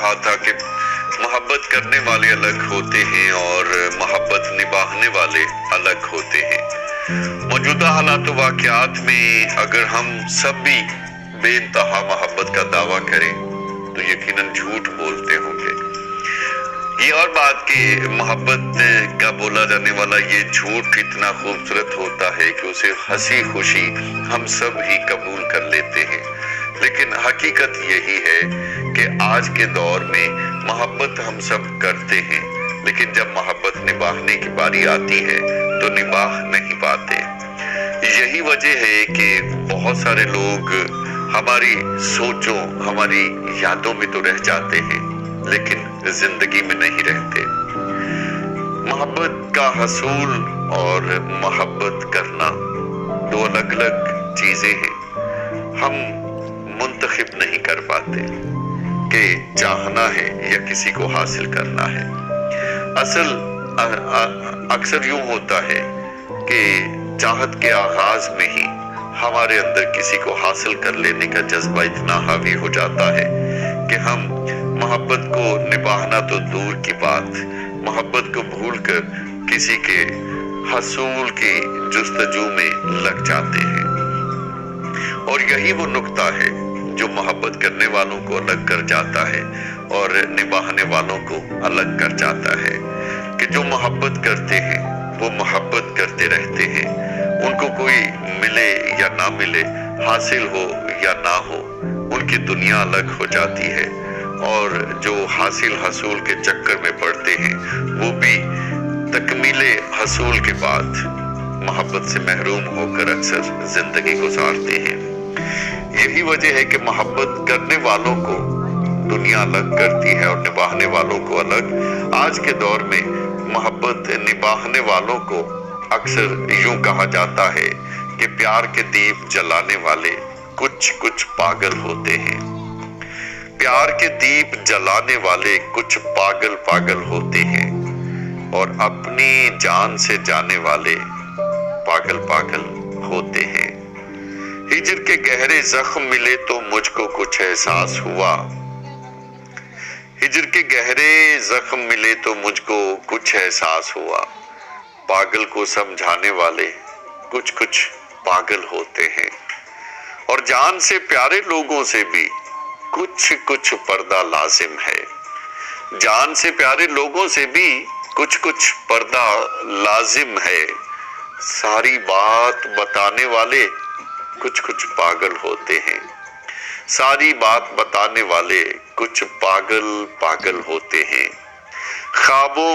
कहा था कि मोहब्बत करने वाले अलग होते हैं और मोहब्बत निभाने वाले अलग होते हैं। मौजूदा हालात वाक़यात में अगर हम सब भी बेइंतहा मोहब्बत का दावा करें तो यकीनन झूठ बोलते होंगे। ये और बात कि मोहब्बत का बोला जाने वाला ये झूठ इतना खूबसूरत होता है कि उसे हंसी खुशी हम सब ही कबूल कर लेते हैं, लेकिन हकीकत यही है कि आज के दौर में मोहब्बत हम सब करते हैं, लेकिन जब मोहब्बत निभाने की बारी आती है तो निभाह नहीं पाते। यही वजह है कि बहुत सारे लोग हमारी सोचों, हमारी यादों में तो रह जाते हैं लेकिन जिंदगी में नहीं रहते। मोहब्बत का हसूल और मोहब्बत करना दो अलग अलग चीजें हैं। हम मुंतखब नहीं कर पाते कि चाहना है या किसी को हासिल करना है। अक्सर यूं होता है कि चाहत के आगाज में ही हमारे अंदर किसी को हासिल कर लेने का जज्बा इतना हावी हो जाता है कि हम मोहब्बत को निभाना तो दूर की बात, मोहब्बत को भूलकर किसी के हसूल की जुस्तजू में लग जाते हैं। और यही वो नुक्ता है जो मोहब्बत करने वालों को अलग कर जाता है और निभाने वालों को अलग कर जाता है कि जो मोहब्बत करते हैं वो मोहब्बत करते रहते हैं। उनको कोई मिले या ना मिले, हासिल हो या ना हो, उनकी दुनिया अलग हो जाती है। और जो हासिल हसूल के चक्कर में पड़ते हैं वो भी तकमीले हसूल के बाद मोहब्बत से महरूम होकर अक्सर जिंदगी गुजारते हैं। यही वजह है कि मोहब्बत करने वालों को दुनिया अलग करती है और निभाने वालों को अलग। आज के दौर में मोहब्बत निभाने वालों को अक्सर यूं कहा जाता है कि प्यार के दीप जलाने वाले कुछ कुछ पागल होते हैं। प्यार के दीप जलाने वाले कुछ पागल पागल होते हैं और अपनी जान से जाने वाले पागल पागल होते हैं। हिजर के गहरे जख्म मिले तो मुझको कुछ एहसास हुआ। हिजर के गहरे जख्म मिले तो मुझको कुछ एहसास हुआ। पागल को समझाने वाले कुछ कुछ पागल होते हैं और जान से प्यारे लोगों से भी कुछ कुछ पर्दा लाजिम है। जान से प्यारे लोगों से भी कुछ कुछ पर्दा लाजिम है। सारी बात बताने वाले कुछ कुछ पागल होते हैं। सारी बात बताने वाले कुछ पागल पागल होते हैं। ख्वाबों